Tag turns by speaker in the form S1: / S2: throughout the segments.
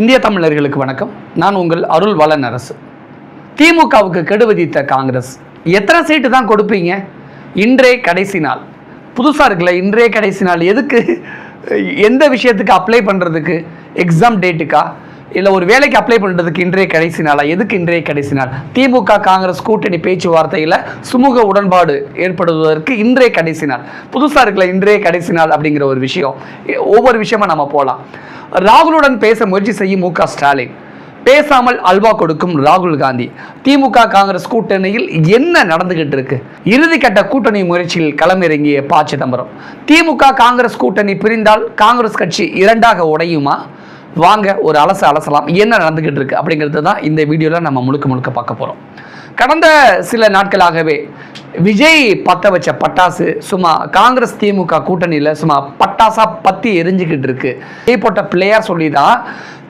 S1: இந்திய தமிழர்களுக்கு வணக்கம். நான் உங்கள் அருள் வளனரசு. திமுகவுக்கு கெடு விதித்த காங்கிரஸ் எத்தனை சீட்டு தான் கொடுப்பீங்க? இன்றே கடைசி நாள். புதுசாக இருக்குல்ல, இன்றே கடைசி நாள். எதுக்கு? எந்த விஷயத்துக்கு அப்ளை பண்ணுறதுக்கு? எக்ஸாம் டேட்டுக்கா இல்லை ஒரு வேலைக்கு அப்ளை பண்ணுறதுக்கு இன்றைய கடைசி நாளா? எதுக்கு இன்றைய கடைசி நாள்? திமுக காங்கிரஸ் கூட்டணி பேச்சுவார்த்தையில் சுமூக உடன்பாடு ஏற்படுவதற்கு இன்றைய கடைசி நாள். புதுசாக இருக்குல்ல, இன்றைய கடைசி நாள் அப்படிங்கிற ஒரு விஷயம். ஒவ்வொரு விஷயமா நம்ம போகலாம். ராகுலுடன் பேச முயற்சி செய்யும் மு க ஸ்டாலின், பேசாமல் அல்வா கொடுக்கும் ராகுல் காந்தி. திமுக காங்கிரஸ் கூட்டணியில் என்ன நடந்துகிட்டு இருக்கு? இறுதிக்கட்ட கூட்டணி முயற்சியில் களமிறங்கிய ப. சிதம்பரம். திமுக காங்கிரஸ் கூட்டணி பிரிந்தால் காங்கிரஸ் கட்சி இரண்டாக உடையுமா? வாங்க ஒரு அலசலாம். என்ன நடந்துகிட்டு இருக்கு அப்படிங்கிறது தான் இந்த வீடியோவில் நம்ம முழுக்க பார்க்க போகிறோம். கடந்த சில நாட்களாகவே விஜய் பற்ற வச்ச பட்டாசு சும்மா காங்கிரஸ் திமுக கூட்டணியில் சும்மா பட்டாசா பற்றி எரிஞ்சுக்கிட்டு இருக்கு. போட்ட பிளேயர் சொல்லி தான்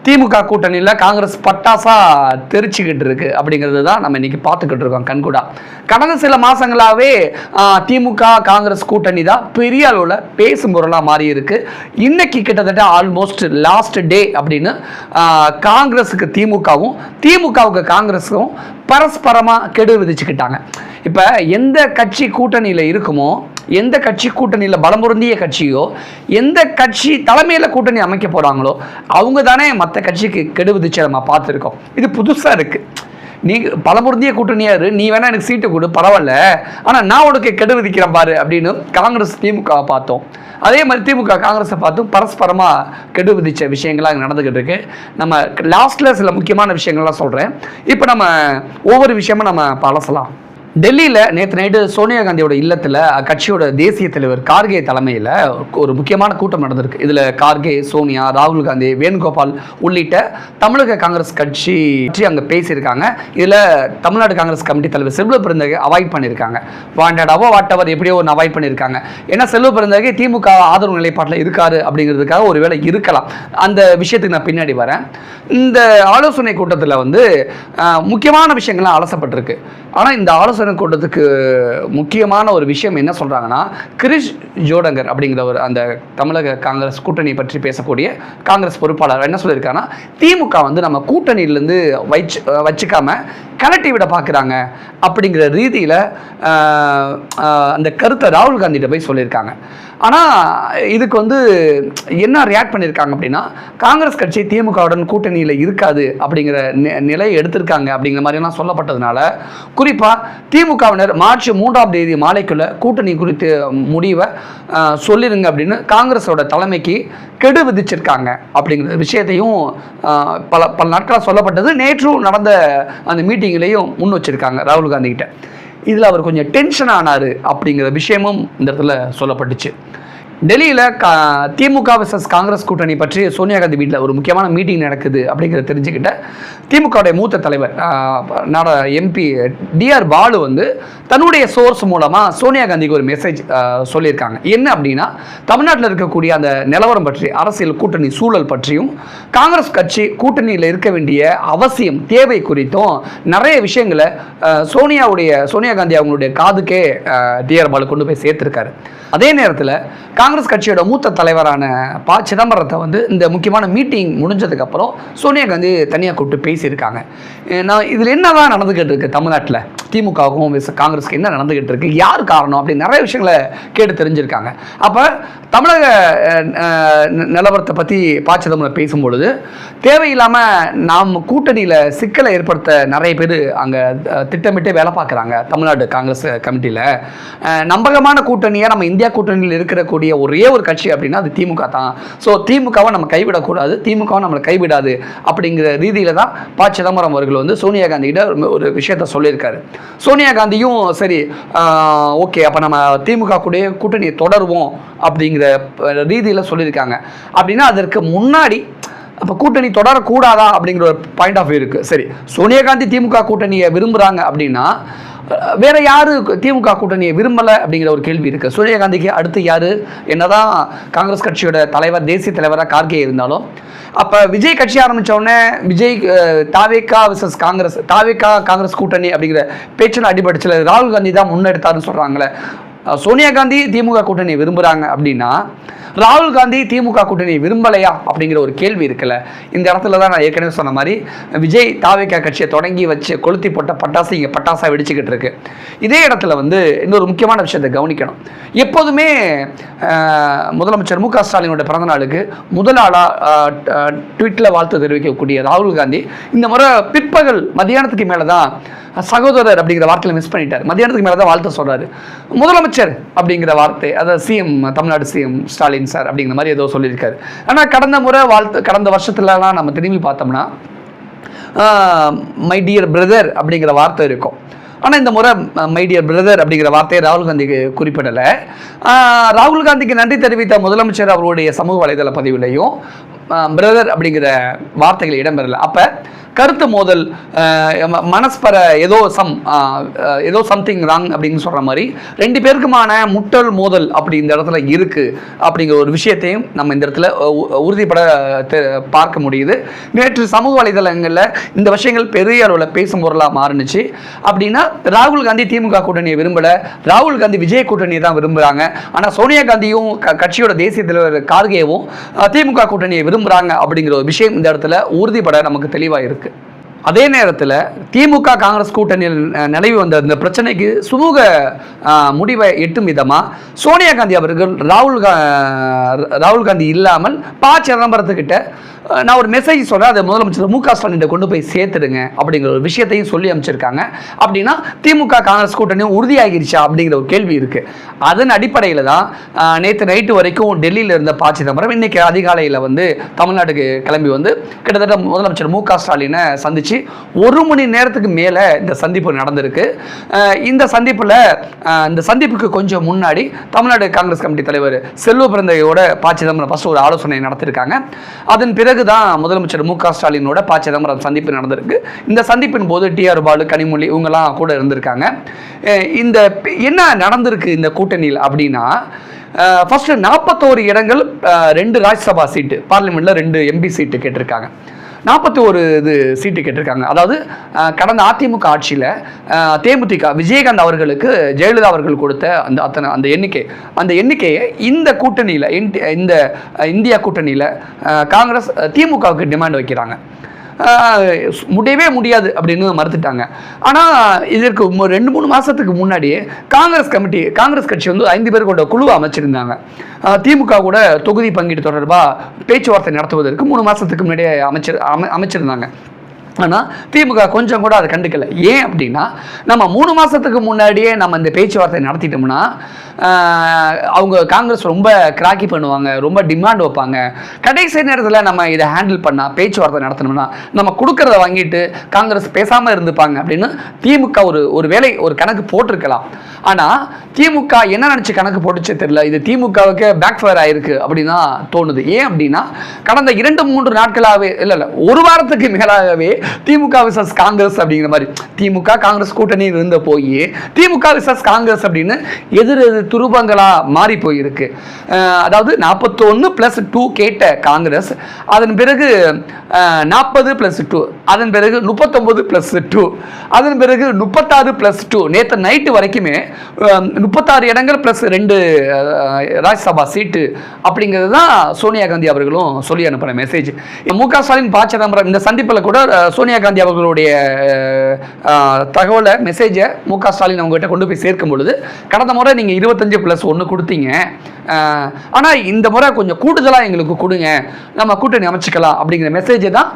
S1: திமுக கூட்டணியில் காங்கிரஸ் பட்டாசா தெரிச்சுக்கிட்டு இருக்கு அப்படிங்கிறது தான் நம்ம இன்னைக்கு பார்த்துக்கிட்டு இருக்கோம் கண்கூடா. கடந்த சில மாதங்களாகவே திமுக காங்கிரஸ் கூட்டணி தான் பெரிய அளவில் பேசும் பொருளாக மாறி இருக்கு. இன்னைக்கு கிட்டத்தட்ட ஆல்மோஸ்ட் லாஸ்ட் டே அப்படின்னு காங்கிரஸுக்கு திமுகவும் திமுகவுக்கு காங்கிரஸும் பரஸ்பரமாக கெடு விதிச்சுக்கிட்டாங்க. இப்போ எந்த கட்சி கூட்டணியில் இருக்குமோ, எந்த கட்சி கூட்டணியில் பலமுருந்திய கட்சியோ, எந்த கட்சி தலைமையில் கூட்டணி அமைக்க போகிறாங்களோ அவங்க தானே மற்ற கட்சிக்கு கெடு விதிச்சு நம்ம பார்த்துருக்கோம். இது புதுசாக இருக்குது. நீ பலமுருந்திய கூட்டணியாரு, நீ வேணா எனக்கு சீட்டு கொடு பரவாயில்ல, ஆனால் நான் உனக்கு கெடு விதிக்கிறேன் பாரு அப்படின்னு காங்கிரஸ் திமுகவை பார்த்தோம். அதே மாதிரி திமுக காங்கிரஸை பார்த்தும் பரஸ்பரமாக கெடு விதித்த விஷயங்கள்லாம் நடந்துக்கிட்டு இருக்கு. நம்ம லாஸ்ட்டில் சில முக்கியமான விஷயங்கள்லாம் சொல்கிறேன். இப்போ நம்ம ஒவ்வொரு விஷயமும் நம்ம அலசலாம். டெல்லியில் நேற்று நைட்டு சோனியா காந்தியோட இல்லத்தில் கட்சியோட தேசிய தலைவர் கார்கே தலைமையில் ஒரு முக்கியமான கூட்டம் நடந்திருக்கு. இதில் கார்கே, சோனியா, ராகுல் காந்தி, வேணுகோபால் உள்ளிட்ட தமிழக காங்கிரஸ் கட்சி அங்கே பேசியிருக்காங்க. இதில் தமிழ்நாடு காங்கிரஸ் கமிட்டி தலைவர் செல்வ பெருந்தகை அவாய்ட் பண்ணியிருக்காங்க. வாண்டடாவோ வாட்டவர் எப்படியோ ஒன்று அவாய்ட் பண்ணியிருக்காங்க. ஏன்னா செல்வ பெருந்தகை திமுக ஆதரவு நிலைப்பாட்டில் இருக்காரு அப்படிங்கிறதுக்காக ஒரு வேளை இருக்கலாம். அந்த விஷயத்துக்கு நான் பின்னாடி வரேன். இந்த ஆலோசனை கூட்டத்தில் முக்கியமான விஷயங்கள்லாம் அலசப்பட்டிருக்கு. ஆனால் இந்த ஆலோசனை கூட்டத்துக்கு முக்கியமான ஒரு விஷயம் என்ன சொல்றாங்கன்னா, கிரிஷ் ஜோடங்கர் அப்படிங்கிற ஒரு அந்த தமிழக காங்கிரஸ் கூட்டணி பற்றி பேசக்கூடிய காங்கிரஸ் பொறுப்பாளர் என்ன சொல்லியிருக்காங்கன்னா, திமுக நம்ம கூட்டணியிலேருந்து வச்சுக்காம கலட்டி விட பார்க்குறாங்க அப்படிங்கிற ரீதியில் அந்த கருத்தை ராகுல் காந்திகிட்ட போய் சொல்லியிருக்காங்க. ஆனால் இதுக்கு என்ன ரியாக்ட் பண்ணியிருக்காங்க அப்படின்னா, காங்கிரஸ் கட்சி திமுகவுடன் கூட்டணியில் இருக்காது அப்படிங்கிற நிலையை எடுத்திருக்காங்க அப்படிங்கிற மாதிரிலாம் சொல்லப்பட்டதுனால, குறிப்பாக திமுகவினர் மார்ச் 3ஆம் தேதி மாலைக்குள்ள கூட்டணி குறித்து முடிவை சொல்லிடுங்க அப்படின்னு காங்கிரஸோட தலைமைக்கு கெடு விதிச்சிருக்காங்க அப்படிங்கிற விஷயத்தையும் பல நாட்களாக சொல்லப்பட்டது. நேற்றும் நடந்த அந்த மீட்டிங்லேயும் முன் வச்சிருக்காங்க ராகுல் காந்தி கிட்ட. இதில் அவர் கொஞ்சம் டென்ஷன் ஆனார் அப்படிங்கிற விஷயமும் இந்த இடத்துல சொல்லப்பட்டுச்சு. டெல்லியில் திமுக விசஸ் காங்கிரஸ் கூட்டணி பற்றி சோனியா காந்தி வீட்டில் ஒரு முக்கியமான மீட்டிங் நடக்குது அப்படிங்கிறத தெரிஞ்சுக்கிட்ட திமுகவுடைய மூத்த தலைவர் எம்பி டிஆர் பாலு தன்னுடைய சோர்ஸ் மூலமாக சோனியா காந்திக்கு ஒரு மெசேஜ் சொல்லியிருக்காங்க. என்ன அப்படின்னா, தமிழ்நாட்டில் இருக்கக்கூடிய அந்த நிலவரம் பற்றி, அரசியல் கூட்டணி சூழல் பற்றியும், காங்கிரஸ் கட்சி கூட்டணியில் இருக்க வேண்டிய அவசியம் தேவை குறித்தும் நிறைய விஷயங்களை சோனியா காந்தி அவங்களுடைய காதுக்கே டிஆர் பாலு கொண்டு போய் சேர்த்திருக்காரு. அதே நேரத்தில் காங்கிரஸ் கட்சியோட மூத்த தலைவரான ப. சிதம்பரத்தை இந்த முக்கியமான மீட்டிங் முடிஞ்சதுக்கப்புறம் சோனியா காந்தி தனியாக கூப்பிட்டு பேசியிருக்காங்க. நான் இதில் என்னதான் நடந்துகிட்டு இருக்கு, தமிழ்நாட்டில் திமுகவும் காங்கிரஸுக்கு என்ன நடந்துகிட்டு இருக்கு, யார் காரணம் அப்படின்னு நிறைய விஷயங்களை கேட்டு தெரிஞ்சிருக்காங்க. அப்போ தமிழக நிலவரத்தை பற்றி ப. சிதம்பரம் பேசும்பொழுது, தேவையில்லாமல் நாம் கூட்டணியில் சிக்கலை ஏற்படுத்த நிறைய பேர் அங்கே திட்டமிட்டு வேலை பார்க்குறாங்க தமிழ்நாடு காங்கிரஸ் கமிட்டியில். நம்பகமான கூட்டணியாக நம்ம இந்தியா கூட்டணியில் இருக்கக்கூடிய ஒரே ஒரு கட்சி அப்படின்னா அது திமுக தான். ஸோ திமுகவை நம்ம கைவிடக்கூடாது, திமுகவும் நம்மளை கைவிடாது அப்படிங்கிற ரீதியில் தான் ப. சிதம்பரம் அவர்கள் சோனியா காந்தி கிட்ட ஒரு விஷயத்த சொல்லியிருக்காரு. சோனியா காந்தியும் சரி ஓகே அப்போ நம்ம திமுக கூட கூட்டணியை தொடருவோம் அப்படிங்கிற ரீதியில் சொல்லியிருக்காங்க. அப்படின்னா அதற்கு முன்னாடி அப்போ கூட்டணி தொடரக்கூடாதா அப்படிங்கிற ஒரு பாயிண்ட் ஆஃப் வியூ இருக்குது. சரி, சோனியா காந்தி திமுக கூட்டணியை விரும்புகிறாங்க அப்படின்னா வேற யாரு திமுக கூட்டணியை விரும்பலை அப்படிங்கிற ஒரு கேள்வி இருக்குது. சோனியா காந்திக்கு அடுத்து யாரு? என்னதான் காங்கிரஸ் கட்சியோட தலைவர், தேசிய தலைவராக கார்கே இருந்தாலும், அப்போ விஜய் கட்சி ஆரம்பித்த உடனே விஜய் தாவேகா விசஸ் காங்கிரஸ், தாவேகா காங்கிரஸ் கூட்டணி அப்படிங்கிற பேச்சில் அடிபடிச்சில் ராகுல் காந்தி தான் முன்னெடுத்தாருன்னு சொல்கிறாங்களே. சோனியா காந்தி திமுக கூட்டணியை விரும்புகிறாங்க அப்படின்னா ராகுல் காந்தி திமுக கூட்டணியை விரும்பலையா அப்படிங்கிற ஒரு கேள்வி இருக்குல்ல. இந்த இடத்துல தான் நான் ஏற்கனவே சொன்ன மாதிரி விஜய் தாவேகா கட்சியை தொடங்கி வச்சு கொளுத்தி போட்ட பட்டாசு இங்கே பட்டாசா வெடிச்சுக்கிட்டு இருக்கு. இதே இடத்துல இன்னொரு முக்கியமான விஷயத்தை கவனிக்கணும். எப்போதுமே முதலமைச்சர் மு க ஸ்டாலினோட பிறந்த நாளுக்கு முதல் ஆளாக ட்விட்டில் வாழ்த்து தெரிவிக்கக்கூடிய ராகுல் காந்தி இந்த முறை பிற்பகல் மத்தியானத்துக்கு மேலே தான் சகோதரர் அப்படிங்கிற வார்த்தையில் மிஸ் பண்ணிட்டார். மத்தியானத்துக்கு மேலே தான் வாழ்த்து சொல்கிறாரு. முதலமைச்சர் அப்படிங்கிற வார்த்தை, அதாவது CM, Tamil Nadu CM Stalin sir அப்படிங்கிற மாதிரி ஏதோ சொல்லியிருக்காரு. ஆனால் கடந்த வருஷத்துலலாம் நம்ம திரும்பி பார்த்தோம்னா மை டியர் பிரதர் அப்படிங்கிற வார்த்தை இருக்கும். ஆனால் இந்த முறை மை டியர் பிரதர் அப்படிங்கிற வார்த்தையை ராகுல் காந்திக்கு குறிப்பிடலை. ராகுல் காந்திக்கு நன்றி தெரிவித்த முதலமைச்சர் அவருடைய சமூக வலைதள பதிவுலையும் பிரதர் அப்படிங்கிற வார்த்தைகள் இடம்பெறலை. அப்போ கருத்து மோதல், மனஸ்பர ஏதோ சம்திங் ராங் அப்படின்னு சொல்கிற மாதிரி ரெண்டு பேருக்குமான முட்டல் மோதல் அப்படி இந்த இடத்துல இருக்குது அப்படிங்கிற ஒரு விஷயத்தையும் நம்ம இந்த இடத்துல உறுதிப்பட பார்க்க முடியுது. நேற்று சமூக வலைதளங்களில் இந்த விஷயங்கள் பெரிய அளவில் பேசும் பொருளாக மாறுனுச்சு. அப்படின்னா ராகுல் காந்தி திமுக கூட்டணியை விரும்பலை, ராகுல் காந்தி விஜய் கூட்டணியை தான் விரும்புகிறாங்க. ஆனால் சோனியா காந்தியும் கட்சியோட தேசிய தலைவர் கார்கேவும் திமுக கூட்டணியை விரும்புகிறாங்க அப்படிங்கிற ஒரு விஷயம் இந்த இடத்துல உறுதிப்பட நமக்கு தெளிவாக இருக்குது. அதே நேரத்தில் திமுக காங்கிரஸ் கூட்டணியில் நிலவி வந்த இந்த பிரச்சனைக்கு சுமூக முடிவை எட்டும் விதமாக சோனியா காந்தி அவர்கள் ராகுல் காந்தி இல்லாமல் ப. சிதம்பரத்துக்கிட்ட நான் ஒரு மெசேஜ் சொல்கிறேன், அதை முதலமைச்சர் மு க ஸ்டாலின் கொண்டு போய் சேர்த்துடுங்க அப்படிங்கிற ஒரு விஷயத்தையும் சொல்லி அமைச்சிருக்காங்க. அப்படின்னா திமுக காங்கிரஸ் கூட்டணியும் உறுதியாகிருச்சா அப்படிங்கிற ஒரு கேள்வி இருக்குது. அதன் அடிப்படையில் தான் நேற்று நைட்டு வரைக்கும் டெல்லியில் இருந்த ப. சிதம்பரம் இன்னைக்கு அதிகாலையில் தமிழ்நாட்டுக்கு கிளம்பி கிட்டத்தட்ட முதலமைச்சர் மு க ஸ்டாலினை சந்தித்து 1 மணி நேரத்துக்கு மேலே இந்த சந்திப்பு நடந்திருக்கு. இந்த சந்திப்புக்கு கொஞ்சம் முன்னாடி தமிழ்நாடு காங்கிரஸ் கமிட்டி தலைவர் செல்வ பிறந்தையோட ப. சிதம்பரம் ஃபர்ஸ்ட் ஒரு ஆலோசனை நடத்திருக்காங்க. அதன் பிறகு தான் முதலமைச்சர் மு க ஸ்டாலினோட ப. சிதம்பரம் சந்திப்பு நடந்திருக்கு. இந்த சந்திப்பின் போது டி.ஆர். பாலு, கனிமொழி இவங்கெல்லாம் கூட இருந்திருக்காங்க. இந்த என்ன நடந்திருக்கு இந்த கூட்டணியில் அப்படின்னா, ஃபர்ஸ்ட் 41 இடங்கள் 2 ராஜ்யசபா சீட்டு, பார்லிமெண்ட்டில் 2 எம்பி சீட்டு கேட்டிருக்காங்க. 41 சீட்டு கேட்டிருக்காங்க. அதாவது கடந்த அதிமுக ஆட்சியில் தேமுதிக விஜயகாந்த் அவர்களுக்கு ஜெயலலிதா அவர்கள் கொடுத்த அந்த எண்ணிக்கையை இந்த கூட்டணியில், இந்த இந்தியா கூட்டணியில் காங்கிரஸ் திமுகவுக்கு டிமாண்ட் வைக்கிறாங்க. முடியவே முடியாது அப்படின்னு மறுத்துட்டாங்க. ஆனால் இதற்கு 2-3 மாதத்துக்கு முன்னாடியே காங்கிரஸ் கட்சி 5 பேர் கொண்ட குழு அமைச்சிருந்தாங்க. திமுக கூட தொகுதி பங்கீடு தொடர்பாக பேச்சுவார்த்தை நடத்துவதற்கு 3 மாதத்துக்கு முன்னாடியே அமைச்சிருந்தாங்க. ஆனால் திமுக கொஞ்சம் கூட அதை கண்டுக்கல. ஏன் அப்படின்னா, நம்ம 3 மாதத்துக்கு முன்னாடியே நம்ம இந்த பேச்சுவார்த்தை நடத்திட்டோம்னா அவங்க காங்கிரஸ் ரொம்ப கிராக்கி பண்ணுவாங்க, ரொம்ப டிமாண்ட் வைப்பாங்க. கடைசி நேரத்தில் நம்ம இதை ஹேண்டில் பண்ணால், பேச்சுவார்த்தை நடத்தணும்னா நம்ம கொடுக்கறத வாங்கிட்டு காங்கிரஸ் பேசாமல் இருந்துப்பாங்க அப்படின்னு திமுக ஒரு கணக்கு போட்டிருக்கலாம். ஆனால் திமுக என்ன நினச்சி கணக்கு போட்டுச்சு தெரியல. இது திமுகவுக்கு பேக் ஃபயர் ஆயிருக்கு அப்படின்னு தான் தோணுது. ஏன் அப்படின்னா, கடந்த 2-3 நாட்களாகவே இல்லை 1 வாரத்துக்கு மேலாகவே திமுக விசஸ் காங்கிரஸ் அப்படிங்கிற மாதிரி திமுக காங்கிரஸ் கூட்டணியில் இருந்த போய் திமுக விசஸ் காங்கிரஸ் அப்படின்னு எதிர் துருபங்களா மாறி போயிருக்கு. அதாவது 41+2 கேட்ட காங்கிரஸ், அதன் பிறகு 40+2, அதன் பிறகு 39+2, அதன் பிறகு 36+2, நேற்று நைட்டு வரைக்குமே 36 இடங்கள் +2 ராஜ்யசபா சீட்டு அப்படிங்கிறது தான் சோனியா காந்தி அவர்களும் சொல்லி அனுப்பின மெசேஜ். மு க ஸ்டாலின், ப. சிதம்பரம் இந்த சந்திப்பில் கூட சோனியா காந்தி அவர்களுடைய தகவலை மெசேஜை மு க ஸ்டாலின் அவங்ககிட்ட கொண்டு போய் சேர்க்கும் பொழுது, கடந்த முறை நீங்கள் 25+1 கொடுத்தீங்க, ஆனால் இந்த முறை கொஞ்சம் கூடுதலாக எங்களுக்கு கொடுங்க, நம்ம கூட்டணி அமைச்சிக்கலாம் அப்படிங்கிற மெசேஜை தான்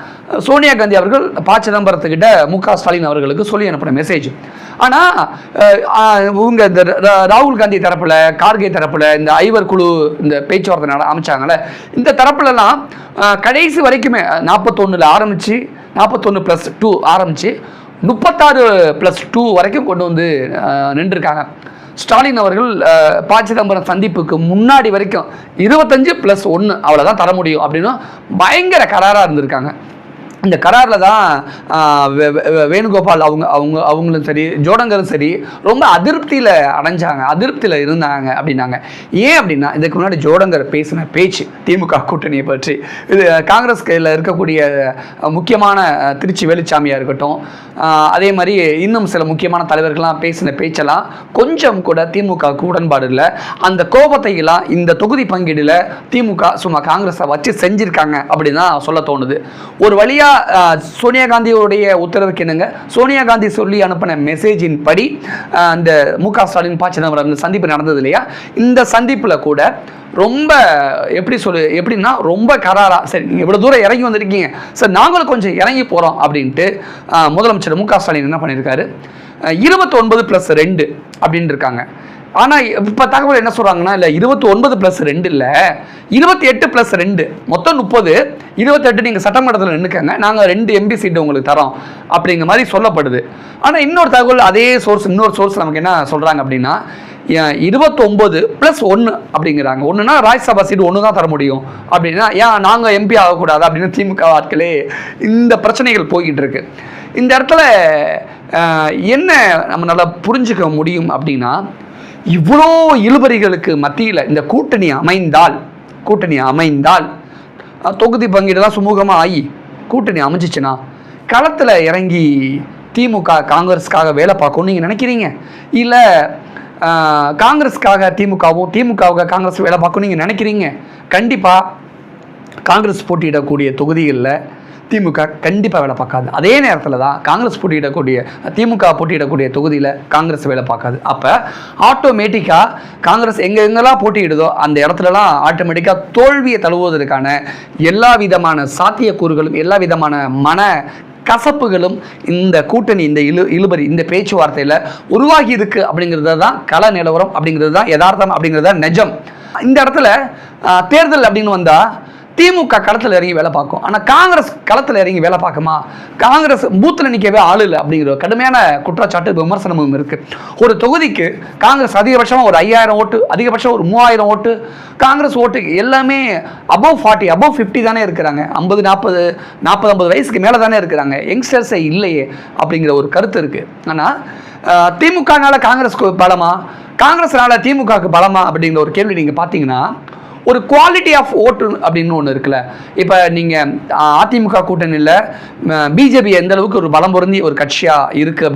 S1: சோனியா காந்தி அவர்கள் ப. சிதம்பரத்துக்கிட்ட மு க ஸ்டாலின் அவர்களுக்கு சொல்லி அனுப்பின மெசேஜ். ஆனால் இவங்க இந்த ராகுல் காந்தி தரப்பில், கார்கே தரப்பில் இந்த 5 குழு இந்த பேச்சுவார்த்தை அமைச்சாங்கல்ல, இந்த தரப்புலலாம் கடைசி வரைக்குமே 41 ஆரம்பித்து 41+2 ஆரம்பித்து 36+2 வரைக்கும் கொண்டு நின்றுருக்காங்க. ஸ்டாலின் அவர்கள் ப. சிதம்பரம் சந்திப்புக்கு முன்னாடி வரைக்கும் 25+1 அவ்வளோதான் தர முடியும் அப்படின்னு பயங்கர கராராக இருந்திருக்காங்க. இந்த கராரில் தான் வேணுகோபால் அவங்களும் சரி, ஜோடங்கரும் சரி, ரொம்ப அதிருப்தியில் அடைஞ்சாங்க, அதிருப்தியில் இருந்தாங்க அப்படின்னாங்க. ஏன் அப்படின்னா, இதுக்கு முன்னாடி ஜோடங்கர் பேசின பேச்சு திமுக கூட்டணியை பற்றி, இது காங்கிரஸ் கையில் இருக்கக்கூடிய முக்கியமான திருச்சி வேலுச்சாமியாக இருக்கட்டும், அதே மாதிரி இன்னும் சில முக்கியமான தலைவர்கள்லாம் பேசின பேச்செல்லாம் கொஞ்சம் கூட திமுகவுக்கு உடன்பாடு இல்லை. அந்த கோபத்தை எல்லாம் இந்த தொகுதி பங்கீடில் திமுக சும்மா காங்கிரஸை வச்சு செஞ்சுருக்காங்க அப்படின்னு தான் சொல்ல தோணுது. ஒரு வழியாக சோனியா காந்தியோடைய உத்தரவுக்கு என்னங்க, சோனியா காந்தி சொல்லி அனுப்பின மெசேஜின் படி இந்த மு.க. ஸ்டாலின் ப. சிதம்பரம் சந்திப்பு நடந்தது இல்லையா, இந்த சந்திப்பில் கூட ரொம்ப எப்படின்னா ரொம்ப கராரா, சரி நீங்கள் இவ்வளோ தூரம் இறங்கி வந்திருக்கீங்க, சார் நாங்களும் கொஞ்சம் இறங்கி போகிறோம் அப்படின்ட்டு முதலமைச்சர் மு.க. ஸ்டாலின் என்ன பண்ணியிருக்காரு, 29+2 அப்படின்னு இருக்காங்க. ஆனால் இப்போ தகவல் என்ன சொல்கிறாங்கன்னா, இல்லை 29+2 இல்லை, 28+2 மொத்தம் 30, 28 நீங்கள் சட்டமன்றத்தில் நின்றுக்கங்க, நாங்கள் 2 MP சீட்டு உங்களுக்கு தரோம் அப்படிங்கிற மாதிரி சொல்லப்படுது. ஆனால் இன்னொரு தகவல் அதே இன்னொரு சோர்ஸ் நமக்கு என்ன சொல்கிறாங்க அப்படின்னா, 29+1 அப்படிங்கிறாங்க. ஒன்றுனா ராஜ்யசபா சீட்டு 1 தான் தர முடியும் அப்படின்னா, ஏன் நாங்கள் MP ஆகக்கூடாது அப்படின்னு திமுக ஆட்களே இந்த பிரச்சனைகள் போய்கிட்டு இருக்கு. இந்த இடத்துல என்ன நம்ம நல்லா புரிஞ்சுக்க முடியும் அப்படின்னா, இவ்வளோ இழுபறிகளுக்கு மத்தியில் இந்த கூட்டணி அமைந்தால் தொகுதி பங்கீடுலாம் சுமூகமாக ஆகி கூட்டணி அமைஞ்சிச்சுன்னா களத்தில் இறங்கி திமுக காங்கிரஸுக்காக வேலை பார்க்கணும்னு நீங்கள் நினைக்கிறீங்க, இல்லை காங்கிரஸுக்காக திமுகவுக்கு காங்கிரஸ் வேலை பார்க்கணும்னு நீங்கள் நினைக்கிறீங்க? கண்டிப்பாக காங்கிரஸ் போட்டியிடக்கூடிய தொகுதிகளில் திமுக கண்டிப்பாக வேலை பார்க்காது. அதே நேரத்தில் தான் திமுக போட்டியிடக்கூடிய தொகுதியில் காங்கிரஸ் வேலை பார்க்காது. அப்போ ஆட்டோமேட்டிக்காக காங்கிரஸ் எங்கெங்கெல்லாம் போட்டியிடுதோ அந்த இடத்துலலாம் ஆட்டோமேட்டிக்காக தோல்வியை தழுவுவதற்கான எல்லா விதமான சாத்தியக்கூறுகளும், எல்லா விதமான மன கசப்புகளும் இந்த கூட்டணி, இந்த இழுபறி, இந்த பேச்சுவார்த்தையில் உருவாகி இருக்கு அப்படிங்கிறது தான் கள நிலவரம், அப்படிங்கிறது தான் யதார்த்தம், அப்படிங்கிறது தான் நிஜம். இந்த இடத்துல தேர்தல் அப்படின்னு வந்தால் திமுக களத்தில் இறங்கி வேலை பார்க்கும், ஆனால் காங்கிரஸ் களத்தில் இறங்கி வேலை பார்க்குமா? காங்கிரஸ் பூத்தில் நிற்கவே ஆள் இல்லை அப்படிங்கிற கடுமையான குற்றச்சாட்டு விமர்சனமும் இருக்குது. ஒரு தொகுதிக்கு காங்கிரஸ் அதிகபட்சமாக ஒரு 5000 ஓட்டு, அதிகபட்சம் ஒரு 3000 ஓட்டு, காங்கிரஸ் ஓட்டு எல்லாமே above 40, above 50 தானே இருக்கிறாங்க. 50 வயசுக்கு மேலே தானே இருக்கிறாங்க, யங்ஸ்டர்ஸே இல்லையே அப்படிங்கிற ஒரு கருத்து இருக்குது. ஆனால் திமுகனால காங்கிரஸ்க்கு பலமா, காங்கிரஸ்னால திமுகவுக்கு பலமா அப்படிங்கிற ஒரு கேள்வி நீங்கள் பார்த்தீங்கன்னா, ஒரு குவாலிட்டி ஆஃப் ஓட்டு அப்படின்னு ஒன்று இருக்குல்ல. இப்போ நீங்கள் அதிமுக கூட்டணியில் பிஜேபி எந்த அளவுக்கு ஒரு பலம் பொருந்தி ஒரு கட்சியாக இருக்குது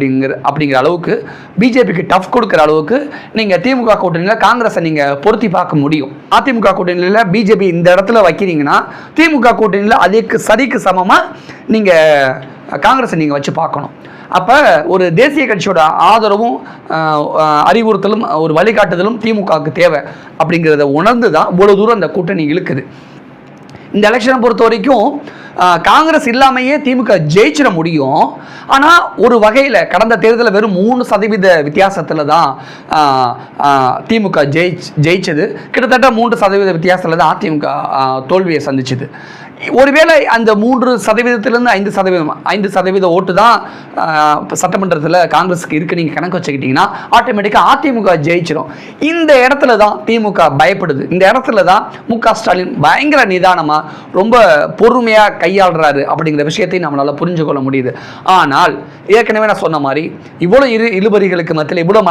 S1: அப்படிங்கிற அளவுக்கு, பிஜேபிக்கு டஃப் கொடுக்குற அளவுக்கு நீங்கள் திமுக கூட்டணியில் காங்கிரஸை நீங்கள் பொருத்தி பார்க்க முடியும். அதிமுக கூட்டணியில் பிஜேபி இந்த இடத்துல வைக்கிறீங்கன்னா, திமுக கூட்டணியில் அதுக்கு சரிக்கு சமமாக நீங்கள் காங்கிரஸை நீங்கள் வச்சு பார்க்கணும். அப்போ ஒரு தேசிய கட்சியோட ஆதரவும் அறிவுறுத்தலும் ஒரு வழிகாட்டுதலும் திமுகவுக்கு தேவை அப்படிங்கிறத உணர்ந்து தான் இவ்வளோ தூரம் அந்த கூட்டணி இழுக்குது. இந்த எலெக்ஷனை பொறுத்த வரைக்கும் காங்கிரஸ் இல்லாமையே திமுக ஜெயிச்சிட முடியும். ஆனால் ஒரு வகையில் கடந்த தேர்தலில் வெறும் 3% வித்தியாசத்தில் தான் திமுக ஜெயிச்சது. கிட்டத்தட்ட 3% வித்தியாசத்தில் தான் அதிமுக தோல்வியை சந்திச்சுது. ஒருவேளை அந்த 3%லேருந்து 5% ஓட்டு தான் சட்டமன்றத்தில் காங்கிரஸுக்கு இருக்குது நீங்கள் கணக்கு வச்சுக்கிட்டிங்கன்னா, ஆட்டோமேட்டிக்காக அதிமுக ஜெயிச்சிடும். இந்த இடத்துல தான் திமுக பயப்படுது. இந்த இடத்துல தான் மு.க. ஸ்டாலின் பயங்கர நிதானமாக ரொம்ப பொறுமையாக கையாளுறாரு அப்படிங்கிற விஷயத்தையும் நம்மளால் புரிஞ்சு கொள்ள முடியுது. ஆனால் ஏற்கனவே நான் சொன்ன மாதிரி இவ்வளோ இழுபறிகளுக்கு மத்தியில், இவ்வளோ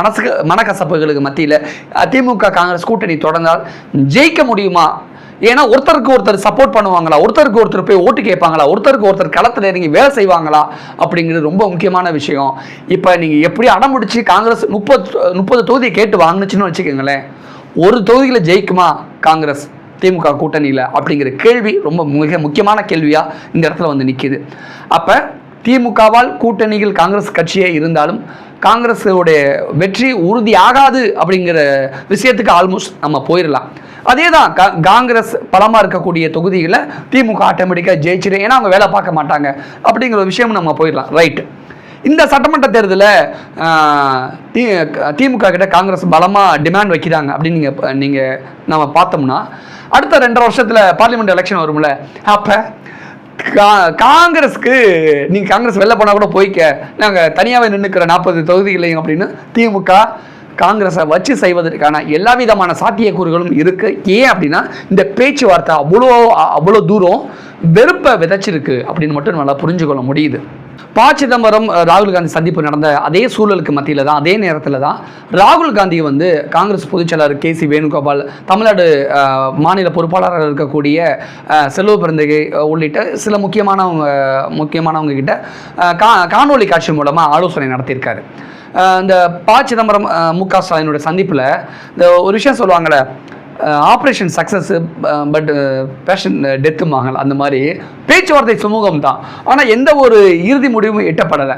S1: மனக்கசப்புகளுக்கு மத்தியில் திமுக காங்கிரஸ் கூட்டணி தொடர்ந்தால் ஜெயிக்க முடியுமா? ஏன்னா ஒருத்தருக்கு ஒருத்தர் சப்போர்ட் பண்ணுவாங்களா, ஒருத்தருக்கு ஒருத்தர் போய் ஓட்டு கேட்பாங்களா, ஒருத்தருக்கு ஒருத்தர் களத்தில் இறங்கி வேலை செய்வாங்களா அப்படிங்கிறது ரொம்ப முக்கியமான விஷயம். இப்போ நீங்கள் எப்படி அடம்பிடிச்சு காங்கிரஸ் 30 தொகுதியை கேட்டு வாங்கினுச்சுன்னு வச்சுக்கோங்களேன், ஒரு தொகுதியில் ஜெயிக்குமா காங்கிரஸ் திமுக கூட்டணியில் அப்படிங்கிற கேள்வி ரொம்ப மிக முக்கியமான கேள்வியாக இந்த இடத்துல வந்து நிற்கிது. அப்போ திமுகவால் கூட்டணியில் காங்கிரஸ் கட்சியே இருந்தாலும் காங்கிரஸோடைய வெற்றி உறுதியாகாது அப்படிங்கிற விஷயத்துக்கு ஆல்மோஸ்ட் நம்ம போயிடலாம். அதே தான் காங்கிரஸ் பலமாக இருக்கக்கூடிய தொகுதிகளை திமுக ஆட்டோமேட்டிக்காக ஜெயிச்சிடும், ஏன்னா அவங்க வேலை பார்க்க மாட்டாங்க அப்படிங்கிற ஒரு விஷயமும் நம்ம போயிடலாம். ரைட்டு. இந்த சட்டமன்ற தேர்தலில் திமுக கிட்ட காங்கிரஸ் பலமாக டிமாண்ட் வைக்கிறாங்க அப்படின்னு நீங்கள் நம்ம பார்த்தோம்னா, அடுத்த 2.5 வருஷத்தில் பார்லிமெண்ட் எலெக்ஷன் வரும்ல, அப்போ காங்கிரஸ்க்கு நீங்கள் காங்கிரஸ் வெளில போனால் கூட போய்க்க, நாங்கள் தனியாகவே நின்றுக்கிற 40 தொகுதிகளையும் அப்படின்னு திமுக காங்கிரஸை வச்சு செய்வதற்கான எல்லா விதமான சாத்தியக்கூறுகளும் இருக்குது. ஏன் அப்படின்னா இந்த பேச்சுவார்த்தை அவ்வளோ தூரம் வெறுப்பை விதைச்சிருக்கு அப்படின்னு மட்டும் நல்லா புரிஞ்சுக்கொள்ள முடியுது. ப. சிதம்பரம் ராகுல் காந்தி சந்திப்பு நடந்த அதே சூழலுக்கு மத்தியில் தான், அதே நேரத்தில் தான் ராகுல் காந்தி வந்து காங்கிரஸ் பொதுச்செயலாளர் கே.சி. வேணுகோபால், தமிழ்நாடு மாநில பொறுப்பாளராக இருக்கக்கூடிய செல்வ பெருந்தகை உள்ளிட்ட சில முக்கியமானவங்க கிட்ட காணொலி காட்சி மூலமாக ஆலோசனை நடத்தியிருக்காரு. இந்த ப. சிதம்பரம் மு.க. ஸ்டாலினுடைய சந்திப்பில் இந்த ஒரு விஷயம் சொல்லுவாங்களே, ஆப்ரேஷன் சக்ஸஸ் பட் பேஷன் டெத்துமாங்கல், அந்த மாதிரி பேச்சுவார்த்தை சுமூகம் தான், ஆனால் எந்த ஒரு இறுதி முடிவும் எட்டப்படலை.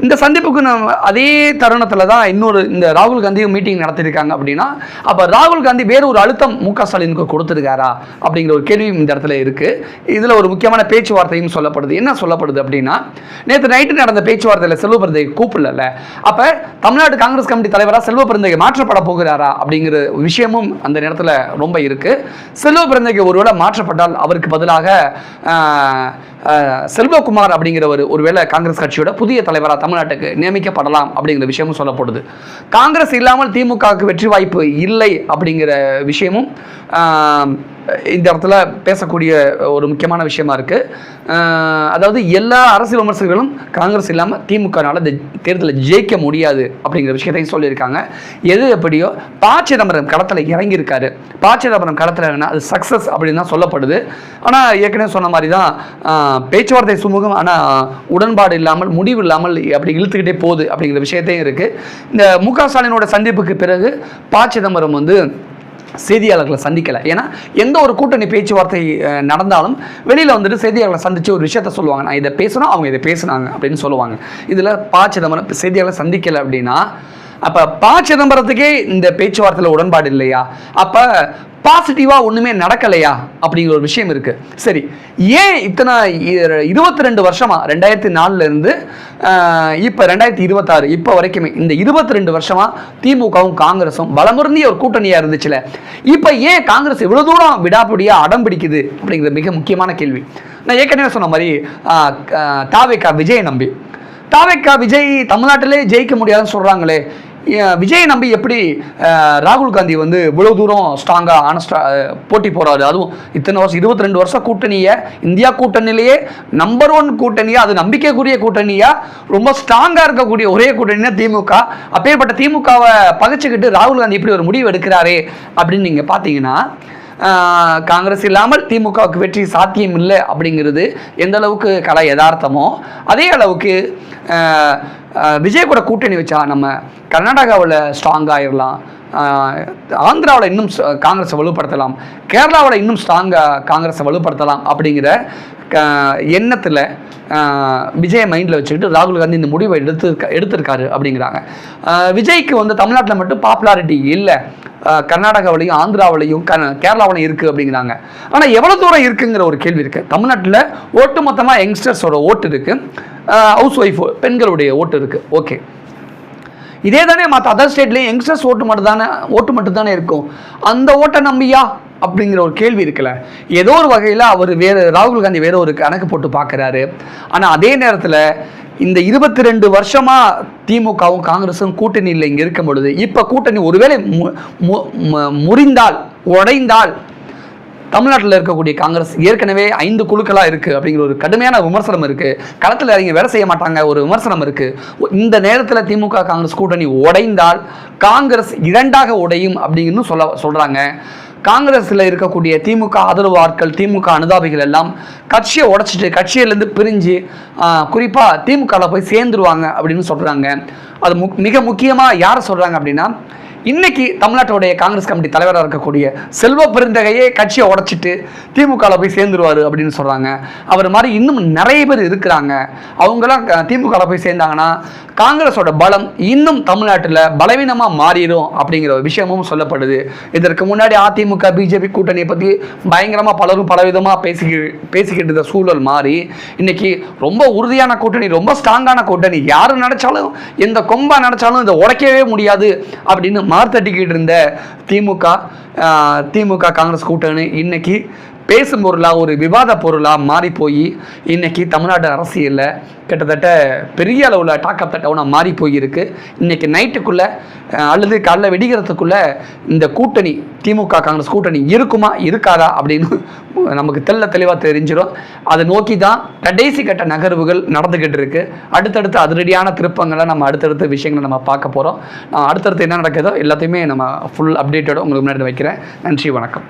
S1: இந்த சந்திப்புக்கு அதே தருணத்தில் தான் இந்த ராகுல் காந்தியும் மீட்டிங் நடத்தியிருக்காங்க. அப்படின்னா அப்போ ராகுல் காந்தி வேறு ஒரு அழுத்தம் மு.க. ஸ்டாலினுக்கு கொடுத்துருக்காரா அப்படிங்கிற ஒரு கேள்வியும் இந்த இடத்துல இருக்குது. இதில் ஒரு முக்கியமான பேச்சுவார்த்தையும் சொல்லப்படுது. என்ன சொல்லப்படுது அப்படின்னா, நேற்று நைட்டு நடந்த பேச்சுவார்த்தையில் செல்வ பெருந்தகை கூப்பிடல, அப்போ தமிழ்நாடு காங்கிரஸ் கமிட்டி தலைவராக செல்வ பெருந்தகை மாற்றப்பட போகிறாரா அப்படிங்கிற விஷயமும் அந்த நேரத்தில் ரொம்ப இருக்கு. செல்வ பெருந்தகை ஒருவேளை மாற்றப்பட்டால் அவருக்கு பதிலாக செல்வகுமார் அப்படிங்கிறவர் ஒருவேளை காங்கிரஸ் கட்சியோட புதிய தலைவராக தமிழ்நாட்டுக்கு நியமிக்கப்படலாம் அப்படிங்கிற விஷயமும் சொல்லப்படுது. காங்கிரஸ் இல்லாமல் திமுகவுக்கு வெற்றி வாய்ப்பு இல்லை அப்படிங்கிற விஷயமும் இந்த இடத்துல பேசக்கூடிய ஒரு முக்கியமான விஷயமா இருக்கு. அதாவது எல்லா அரசியல் விமர்சகர்களும் காங்கிரஸ் இல்லாமல் திமுகனால இந்த தேர்தலில் ஜெயிக்க முடியாது அப்படிங்கிற விஷயத்தையும் சொல்லியிருக்காங்க. எது எப்படியோ ப. சிதம்பரம் களத்தில் இறங்கியிருக்காரு. ப. சிதம்பரம் களத்தில் இறங்கினா அது சக்ஸஸ் அப்படின்னு தான் சொல்லப்படுது. ஆனால் ஏற்கனவே சொன்ன மாதிரி தான் பேச்சுவார்த்தை சுமூகம், ஆனால் உடன்பாடு இல்லாமல், முடிவு இல்லாமல் அப்படி இழுத்துக்கிட்டே போகுது அப்படிங்கிற விஷயத்தையும் இருக்குது. இந்த மு.க. ஸ்டாலினோட சந்திப்புக்கு பிறகு ப. சிதம்பரம் வந்து செய்தியாளர்களை சந்திக்கலை. ஏன்னா எந்த ஒரு கூட்டணி பேச்சுவார்த்தை நடந்தாலும் வெளியில் வந்துட்டு செய்தியாளர்களை சந்தித்து ஒரு விஷயத்த சொல்லுவாங்க, நான் இதை பேசுகிறோம், அவங்க இதை பேசுனாங்க அப்படின்னு சொல்லுவாங்க. இதில் ப. சிதம்பரம் செய்தியாளர்களை சந்திக்கலை அப்படின்னா அப்போ ப. சிதம்பரத்துக்கே இந்த பேச்சுவார்த்தையில் உடன்பாடு இல்லையா? அப்போ பாசிட்டிவாக ஒன்றுமே நடக்கலையா அப்படிங்கிற ஒரு விஷயம் இருக்குது. சரி, ஏன் இத்தனை 22 வருஷமாக 2004 இப்போ 2026 இப்போ வரைக்குமே இந்த 22 வருஷமாக திமுகவும் காங்கிரஸும் பலமுருந்திய ஒரு கூட்டணியாக இருந்துச்சுல, இப்போ ஏன் காங்கிரஸ் இவ்வளோ தூரம் விடாப்பிடியாக அடம் பிடிக்குது அப்படிங்கிற மிக முக்கியமான கேள்வி. நான் ஏற்கனவே சொன்ன மாதிரி தாவேகா விஜய் நம்பி விஜய் தமிழ்நாட்டிலே ஜெயிக்க முடியாதுன்னு சொல்கிறாங்களே, விஜய் நம்பி எப்படி ராகுல் காந்தி வந்து இவ்வளோ தூரம் ஸ்ட்ராங்காக ஆனஸ்டாக போட்டி போகிறாரு? அதுவும் இத்தனை வருஷம் 22 வருஷம் கூட்டணியை, இந்தியா கூட்டணியிலேயே நம்பர் 1 கூட்டணியாக, அது நம்பிக்கைக்குரிய கூட்டணியாக, ரொம்ப ஸ்ட்ராங்காக இருக்கக்கூடிய ஒரே கூட்டணினா திமுக. அப்பேற்பட்ட திமுகவை பகைச்சிக்கிட்டு ராகுல் காந்தி இப்படி ஒரு முடிவு எடுக்கிறாரே அப்படின்னு நீங்கள் பார்த்தீங்கன்னா, காங்கிரஸ் இல்லாமல் திமுகவுக்கு வெற்றி சாத்தியம் இல்லை அப்படிங்கிறது எந்த அளவுக்கு கலை யதார்த்தமோ அதே அளவுக்கு விஜய் கூட கூட்டணி வச்சா நம்ம கர்நாடகாவில் ஸ்ட்ராங் ஆகிடலாம், ஆந்திராவில் இன்னும் காங்கிரஸை வலுப்படுத்தலாம், கேரளாவில் இன்னும் ஸ்ட்ராங்காக காங்கிரஸை வலுப்படுத்தலாம் அப்படிங்கிற எண்ணத்தில் விஜய் மைண்டில் வச்சுக்கிட்டு ராகுல் காந்தி இந்த முடிவை எடுத்திருக்காரு அப்படிங்கிறாங்க. விஜய்க்கு வந்து தமிழ்நாட்டில் மட்டும் பாப்புலாரிட்டி இல்லை, கர்நாடகாவிலையும் ஆந்திராவிலையும் கேரளாவிலையும் இருக்குது அப்படிங்கிறாங்க. ஆனால் எவ்வளோ தூரம் இருக்குங்கிற ஒரு கேள்வி இருக்குது. தமிழ்நாட்டில் ஓட்டு மொத்தமாக யங்ஸ்டர்ஸோட ஓட்டு இருக்குது, ஹவுஸ் ஒய்ஃப் பெண்களுடைய ஓட்டு இருக்குது. ஓகே, இதே தானே மற்ற அதர் ஸ்டேட்லேயும் யங்ஸ்டர்ஸ் ஓட்டு மட்டும் தானே இருக்கும். அந்த ஓட்டை நம்பியா அப்படிங்கிற ஒரு கேள்வி இருக்குல்ல. ஏதோ ஒரு வகையில் அவர் ராகுல் காந்தி வேற ஒரு கணக்கு போட்டு பார்க்குறாரு. ஆனால் அதே நேரத்தில் இந்த 22 வருஷமாக திமுகவும் காங்கிரஸும் கூட்டணியில் இங்கே இருக்கும் பொழுது இப்போ கூட்டணி ஒருவேளை உடைந்தால் தமிழ்நாட்டில் இருக்கக்கூடிய காங்கிரஸ் ஏற்கனவே 5 குழுக்களாக இருக்குது அப்படிங்கிற ஒரு கடுமையான விமர்சனம் இருக்குது. களத்தில் இறங்கி வேலை செய்ய மாட்டாங்க ஒரு விமர்சனம் இருக்குது. இந்த நேரத்தில் திமுக காங்கிரஸ் கூட்டணி உடைந்தால் காங்கிரஸ் 2ஆக உடையும் அப்படின்னு சொல்கிறாங்க. காங்கிரஸில் இருக்கக்கூடிய திமுக ஆதரவு ஆட்கள், திமுக அனுதாபிகள் எல்லாம் கட்சியை உடைச்சிட்டு கட்சியிலேருந்து பிரிஞ்சு குறிப்பாக திமுகவில் போய் சேர்ந்துருவாங்க அப்படின்னு சொல்கிறாங்க. அது மிக முக்கியமாக யாரை சொல்கிறாங்க அப்படின்னா, இன்னைக்கு தமிழ்நாட்டுடைய காங்கிரஸ் கமிட்டி தலைவராக இருக்கக்கூடிய செல்வ பெருந்தகையே கட்சியை உடைச்சிட்டு திமுகவில் போய் சேர்ந்துருவார் அப்படின்னு சொல்கிறாங்க. அவர் மாதிரி இன்னும் நிறைய பேர் இருக்கிறாங்க. அவங்களாம் திமுகவில் போய் சேர்ந்தாங்கன்னா காங்கிரஸோட பலம் இன்னும் தமிழ்நாட்டில் பலவீனமாக மாறிடும் அப்படிங்கிற ஒரு விஷயமும் சொல்லப்படுது. இதற்கு முன்னாடி அதிமுக பிஜேபி கூட்டணியை பற்றி பயங்கரமாக பலரும் பலவிதமாக பேசிக்கிட்டு இருந்த சூழல் மாறி இன்னைக்கு ரொம்ப உறுதியான கூட்டணி, ரொம்ப ஸ்ட்ராங்கான கூட்டணி, யார் நினைச்சாலும் எந்த கொம்பா நினைச்சாலும் இதை உடைக்கவே முடியாது அப்படின்னு மார்த்தட்டிக்கிட்டு இருந்த திமுக காங்கிரஸ் கூட்டணி இன்னைக்கு பேசும் பொருளாக ஒரு விவாத பொருளாக மாறி போய் இன்றைக்கி தமிழ்நாடு அரசியலில் கிட்டத்தட்ட பெரிய அளவில் டாக் ஆஃப் த டவுனாக மாறி போயிருக்கு. இன்றைக்கி நைட்டுக்குள்ளே அல்லது காலைல வெடிக்கிறதுக்குள்ளே இந்த கூட்டணி திமுக காங்கிரஸ் கூட்டணி இருக்குமா இருக்காதா அப்படின்னு நமக்கு தெளிவாக தெரிஞ்சிடும். அதை நோக்கி தான் கடைசி கட்ட நகர்வுகள் நடந்துக்கிட்டு இருக்கு. அடுத்தடுத்து அதிரடியான திருப்பங்களை நம்ம அடுத்தடுத்த விஷயங்களை நம்ம பார்க்க போகிறோம். அடுத்தடுத்து என்ன நடக்குதோ எல்லாத்தையுமே நம்ம ஃபுல் அப்டேட்டோட உங்களுக்கு முன்னாடி வைக்கிறேன். நன்றி, வணக்கம்.